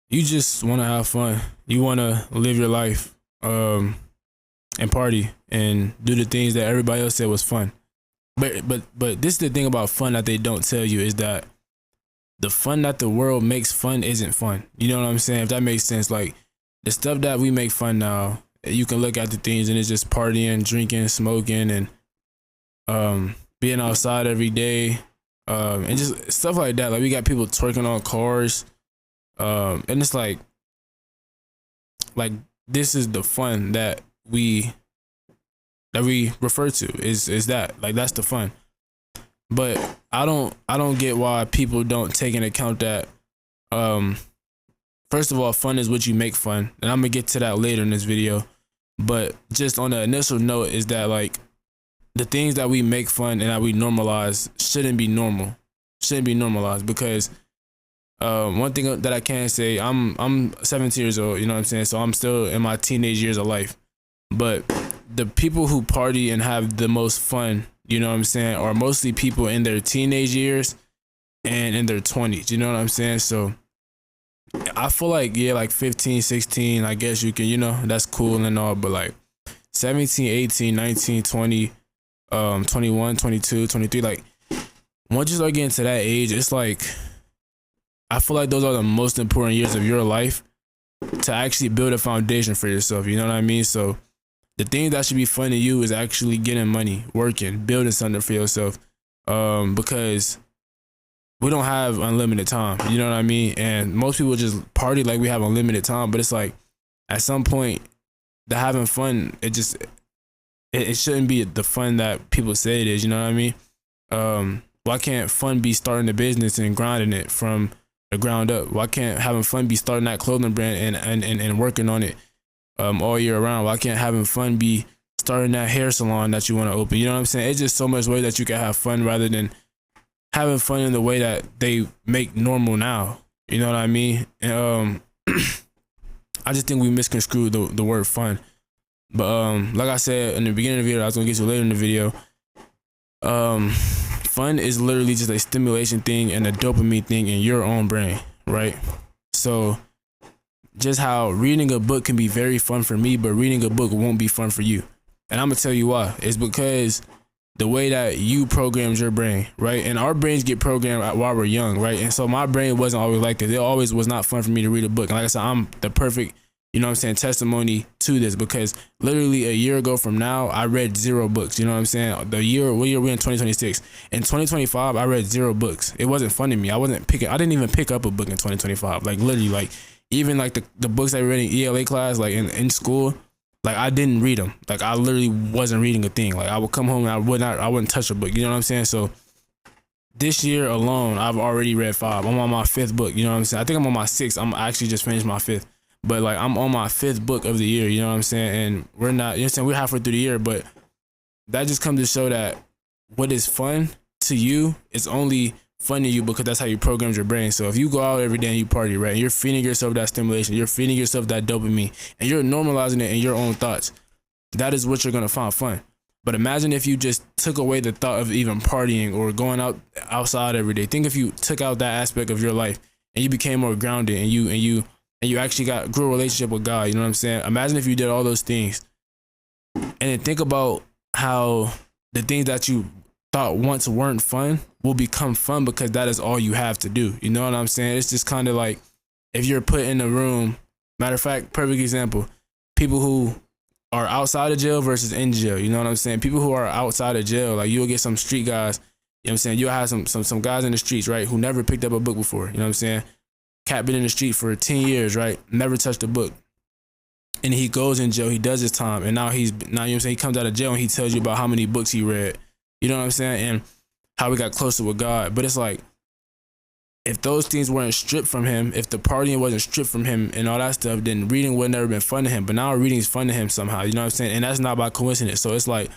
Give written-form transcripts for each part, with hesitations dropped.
you just want to have fun. You want to live your life, and party and do the things that everybody else said was fun. But this is the thing about fun that they don't tell you is that the fun that the world makes fun isn't fun. You know what I'm saying? If that makes sense, like the stuff that we make fun now, you can look at the things and it's just partying, drinking, smoking, and being outside every day, and just stuff like that. Like we got people twerking on cars, and it's like this is the fun that we refer to is that like that's the fun. But I don't get why people don't take into account that um first of all, fun is what you make fun, and I'm gonna get to that later in this video. But just on the initial note is that like the things that we make fun and that we normalize shouldn't be normal, shouldn't be normalized because one thing that I can say, I'm 17 years old, you know what I'm saying, so I'm still in my teenage years of life. But the people who party and have the most fun, you know what I'm saying, are mostly people in their teenage years and in their 20s, you know what I'm saying. So I feel like, yeah, like 15, 16, I guess you can, that's cool and all, but like 17, 18, 19, 20, 21, 22, 23, like once you start getting to that age, it's like I feel like those are the most important years of your life to actually build a foundation for yourself, you know what I mean? So the thing that should be fun to you is actually getting money, working, building something for yourself, because we don't have unlimited time, you know what I mean? And most people just party like we have unlimited time, but it's like at some point the having fun, it shouldn't be the fun that people say it is, you know what I mean? Why can't fun be starting a business and grinding it from the ground up? Why can't having fun be starting that clothing brand and working on it all year round? Why can't having fun be starting that hair salon that you want to open? You know what I'm saying? It's just so much way that you can have fun rather than having fun in the way that they make normal now. You know what I mean? And I just think we misconstrued the word fun. But like I said in the beginning of the video, I was gonna get to later in the video. Fun is literally just a stimulation thing and a dopamine thing in your own brain, right? So just how reading a book can be very fun for me, but reading a book won't be fun for you. And I'm gonna tell you why. It's because the way that you programmed your brain, right? And our brains get programmed while we're young, right? And so my brain wasn't always like this. It always was not fun for me to read a book. And like I said, I'm the perfect, you know what I'm saying, testimony to this, because literally a year ago from now, I read 0 books. You know what I'm saying? What year we're in 2026. In 2025, I read 0 books. It wasn't fun to me. I didn't even pick up a book in 2025. Like literally, like even like the books I read in ELA class, like in school, like I didn't read them. Like I literally wasn't reading a thing. Like I would come home and I wouldn't touch a book. You know what I'm saying? So this year alone, I've already read 5. I'm on my 5th book. You know what I'm saying? I think I'm on my 6th. I'm actually just finished my 5th. But like I'm on my 5th book of the year. You know what I'm saying? And we're not. You know what I'm saying? We're halfway through the year, but that just comes to show that what is fun to you is only fun to you because that's how you program your brain. So if you go out every day and you party, right, and you're feeding yourself that stimulation, you're feeding yourself that dopamine, and you're normalizing it in your own thoughts, that is what you're gonna find fun. But imagine if you just took away the thought of even partying or going outside every day. Think if you took out that aspect of your life and you became more grounded and you actually grew a relationship with God. You know what I'm saying? Imagine if you did all those things, and then think about how the things that you thought once weren't fun will become fun because that is all you have to do. You know what I'm saying? It's just kind of like if you're put in a room. Matter of fact, perfect example: people who are outside of jail versus in jail. You know what I'm saying? People who are outside of jail, like you'll get some street guys. You know what I'm saying? You'll have some guys in the streets, right, who never picked up a book before. You know what I'm saying? Cat been in the street for 10 years, right? Never touched a book. And he goes in jail, he does his time, and now you know what I'm saying, he comes out of jail and he tells you about how many books he read. You know what I'm saying? And how he got closer with God. But it's like, if those things weren't stripped from him, if the partying wasn't stripped from him and all that stuff, then reading would never been fun to him. But now reading is fun to him somehow. You know what I'm saying? And that's not by coincidence. So it's like,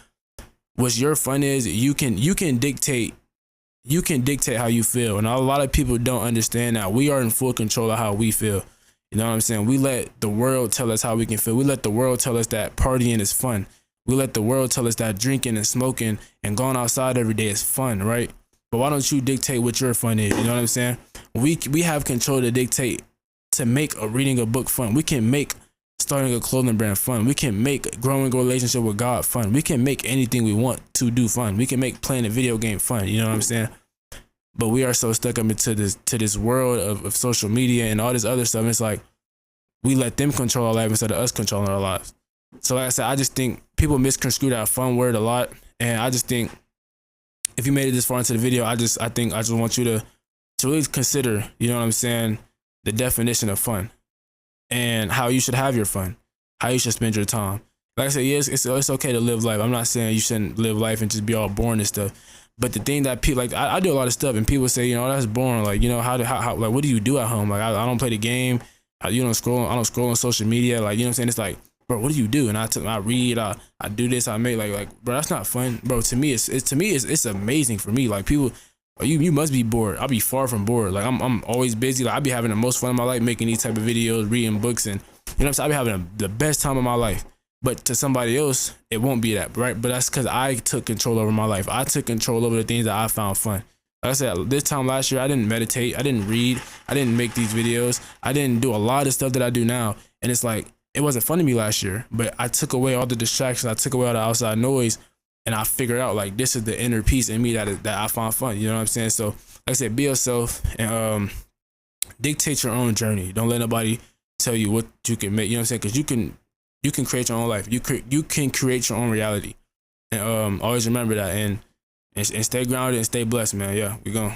what your fun is, you can dictate how you feel. And a lot of people don't understand that we are in full control of how we feel. You know what I'm saying? We let the world tell us how we can feel. We let the world tell us that partying is fun. We let the world tell us that drinking and smoking and going outside every day is fun, right? But why don't you dictate what your fun is? You know what I'm saying? We have control to dictate to make reading a book fun. We can make starting a clothing brand fun. We can make growing a relationship with God fun. We can make anything we want to do fun. We can make playing a video game fun. You know what I'm saying? But we are so stuck up into this world of social media and all this other stuff. And it's like we let them control our life instead of us controlling our lives. So like I said, I just think people misconstrue that fun word a lot. And I just think if you made it this far into the video, I just want you to really consider, you know what I'm saying, the definition of fun and how you should have your fun, how you should spend your time. Like I said, yes, it's okay to live life. I'm not saying you shouldn't live life and just be all boring and stuff. But the thing that people like, I do a lot of stuff and people say, you know, that's boring. Like, you know, how like, what do you do at home? Like, I don't play the game. I don't scroll on social media. Like, you know what I'm saying? It's like, bro, what do you do? And I read, I do this, I make like, bro, that's not fun, bro. To me, it's amazing for me. Like people, you must be bored. I'll be far from bored. Like I'm always busy. Like I be having the most fun of my life making these type of videos, reading books, and you know what I'm saying. I be having the best time of my life. But to somebody else, it won't be that, right? But that's because I took control over my life. I took control over the things that I found fun. Like I said, this time last year, I didn't meditate. I didn't read. I didn't make these videos. I didn't do a lot of stuff that I do now. And it's like, it wasn't fun to me last year, but I took away all the distractions. I took away all the outside noise, and I figured out like this is the inner peace in me that I find fun. You know what I'm saying? So like I said, be yourself and dictate your own journey. Don't let nobody tell you what you can make. You know what I'm saying? Because you can create your own life. You can create your own reality. And always remember that and stay grounded and stay blessed, man. Yeah, we gone.